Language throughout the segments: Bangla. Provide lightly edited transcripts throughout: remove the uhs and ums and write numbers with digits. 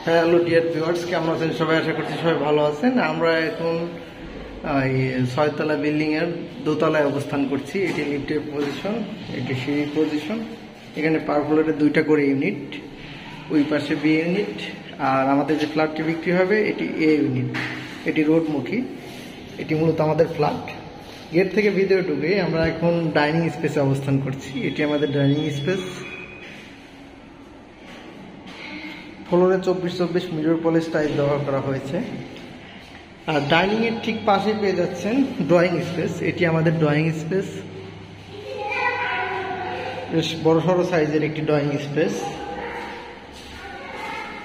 হ্যালো ডিয়ার ভিউয়ার্স, কেমন আছেন সবাই? আশা করছি সবাই ভালো আছেন। আমরা এখন ছয়তলা বিল্ডিং এর দোতলায় অবস্থান করছি। এটি লিফটের পজিশন, এটি সিঁড়ির পজিশন। এখানে পার ফ্লোরে 2টা করে ইউনিট, ওই পাশে বি ইউনিট, আর আমাদের যে ফ্ল্যাটটি বিক্রি হবে এটি এ ইউনিট। এটি রোডমুখী, এটি মূলত আমাদের ফ্ল্যাট। গেট থেকে ভিতরে ঢুকে আমরা এখন ডাইনিং স্পেসে অবস্থান করছি। এটি আমাদের ডাইনিং স্পেস। ফ্লোরে 24-24 মিরর পলিশ টাইলস ব্যবহার করা হয়েছে। আর ডাইনিং এর ঠিক পাশে পেয়ে যাচ্ছেন ড্রয়িং স্পেস। এটি আমাদের ড্রয়িং স্পেস, বেশ বড়সড় সাইজের একটি ড্রয়িং স্পেস।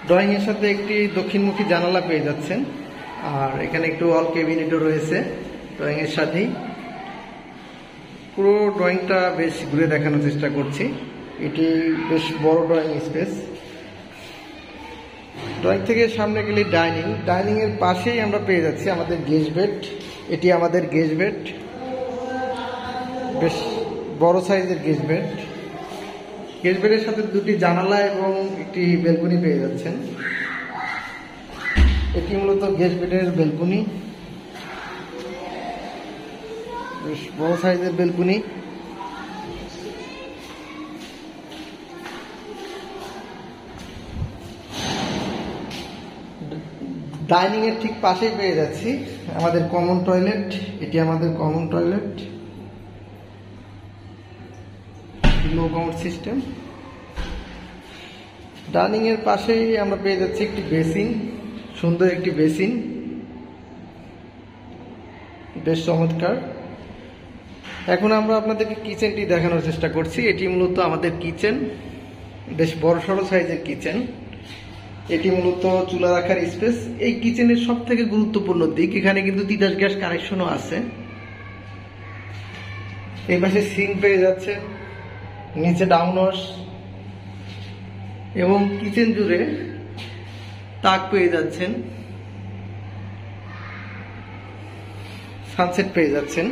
ড্রয়িং এর সাথে একটি দক্ষিণমুখী জানালা পেয়ে যাচ্ছেন, আর এখানে একটু ওয়াল ক্যাবিনেটও রয়েছে ড্রয়িং এর সাথেই। পুরো ড্রয়িংটা বেশ ঘুরে দেখানোর চেষ্টা করছি। এটি বেশ বড় ড্রয়িং স্পেস। ড্রয়িং থেকে সামনে গেলে ডাইনিং এর পাশেই আমরা পেয়ে যাচ্ছি আমাদের গেস্ট বেড। এটি আমাদের গেস্ট বেড, বেশ বড় সাইজের গেস্ট বেড। গেস্ট বেডের সাথে 2টি জানালা এবং একটি ব্যালকনি পেয়ে যাচ্ছেন। এটি মূলত গেস্ট বেডের ব্যালকনি, বেশ বড় সাইজের ব্যালকনি। ডাইনিং এর ঠিক পাশেই পেয়ে যাচ্ছি আমাদের কমন টয়লেট। এটি আমাদের কমন টয়লেট, লো কমোড সিস্টেম। ডাইনিং এর পাশেই আমরা পেয়ে যাচ্ছি একটি বেসিন, সুন্দর একটি বেসিন, বেশ চমৎকার। এখন আমরা আপনাদেরকে কিচেনটি দেখানোর চেষ্টা করছি। এটি মূলত আমাদের কিচেন, বেশ বড়সড় সাইজের কিচেন। এটি মূলত চুলা রাখার স্পেস। এই কিচেনের সব থেকে গুরুত্বপূর্ণ দিক, এখানে কিন্তু তিতাস গ্যাস কানেকশনও আছে। এই পাশে সিঙ্ক পেয়ে যাচ্ছে, নিচে ডাউনওয়াশ, এবং কিচেন জুড়ে তাক পেয়ে যাচ্ছেন, সানসেট পেয়ে যাচ্ছেন।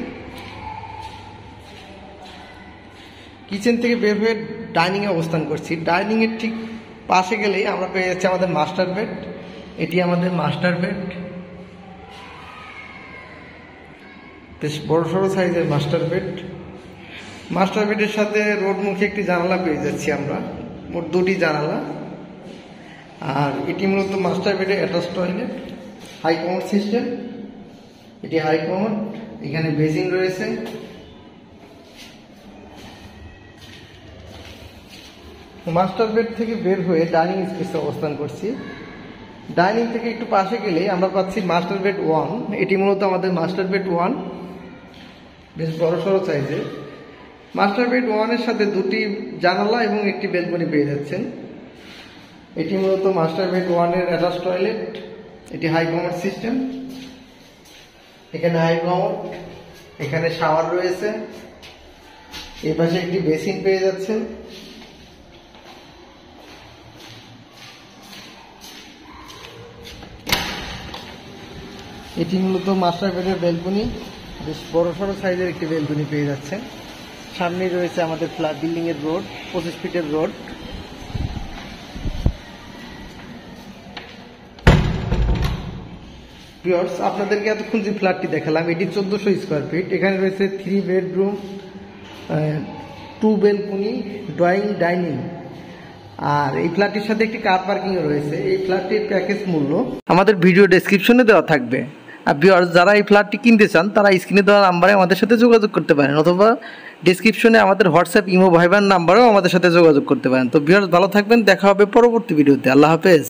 কিচেন থেকে বের হয়ে ডাইনিং এ অবস্থান করছি। ডাইনিং এর ঠিক পাশে গেলেই আমরা পেয়ে যাচ্ছি আমাদের মাস্টার বেড। এটি আমাদের মাস্টার বেড, বেশ বড়সড় সাইজের মাস্টার বেড। মাস্টার বেডের সাথে রোডমুখী একটি জানালা পেয়ে যাচ্ছি আমরা, মোট 2টি জানালা। আর এটি মূলত মাস্টার বেডে attach toilet, high commode system. এটি হাই কমোড, এখানে বেসিন রয়েছে। মাস্টার বেড থেকে বের হয়ে ডাইনিং স্পেসে অবস্থান করছি। ডাইনিং থেকে একটু পাশে গেলে আমরা পাচ্ছি মাস্টার বেড 1। এটি মূলত আমাদের মাস্টার বেড 1, বেশ বড়সড় সাইজের। মাস্টার বেড 1 এর সাথে 2টি জানালা এবং একটি ব্যালকনি পেয়ে যাচ্ছেন। এটি মূলত মাস্টার বেড 1 এর অ্যাটাচ টয়লেট। এটি হাই কমোড সিস্টেম, এখানে হাই কমোড, এখানে শাওয়ার রয়েছে। এই পাশে একটি বেসিন পেয়ে যাচ্ছেন। এটি মূলত মাস্টার বেডের ব্যালকনি, বেশ বড়সড় সাইজের একটি ব্যালকনি পেয়ে যাচ্ছে। সামনে রয়েছে আমাদের ফ্ল্যাট বিল্ডিং এর রোড, 25 ফিটের রোড। ভিউয়ার্স, আপনাদেরকে এতক্ষণ যে ফ্ল্যাটটি দেখালাম এটি 1400 স্কোয়ার ফিট। এখানে রয়েছে 3 বেডরুম, 2 ব্যালকনি, ড্রয়িং, ডাইনিং, আর এই ফ্ল্যাটটির সাথে একটি কার পার্কিংও রয়েছে। এই ফ্ল্যাটটির প্যাকেজ মূল্য আমাদের ভিডিও ডেসক্রিপশনে দেওয়া থাকবে। আর ভিউয়ার্স, যারা এই ফ্ল্যাটটি কিনতে চান তারা স্ক্রিনে দেওয়া নাম্বারে আমাদের সাথে যোগাযোগ করতে পারেন, অথবা ডেসক্রিপশনে আমাদের হোয়াটসঅ্যাপ, ইমো, ভাইবার নাম্বারেও আমাদের সাথে যোগাযোগ করতে পারেন। তো ভিউয়ার্স, ভালো থাকবেন, দেখা হবে পরবর্তী ভিডিওতে। আল্লাহ হাফেজ।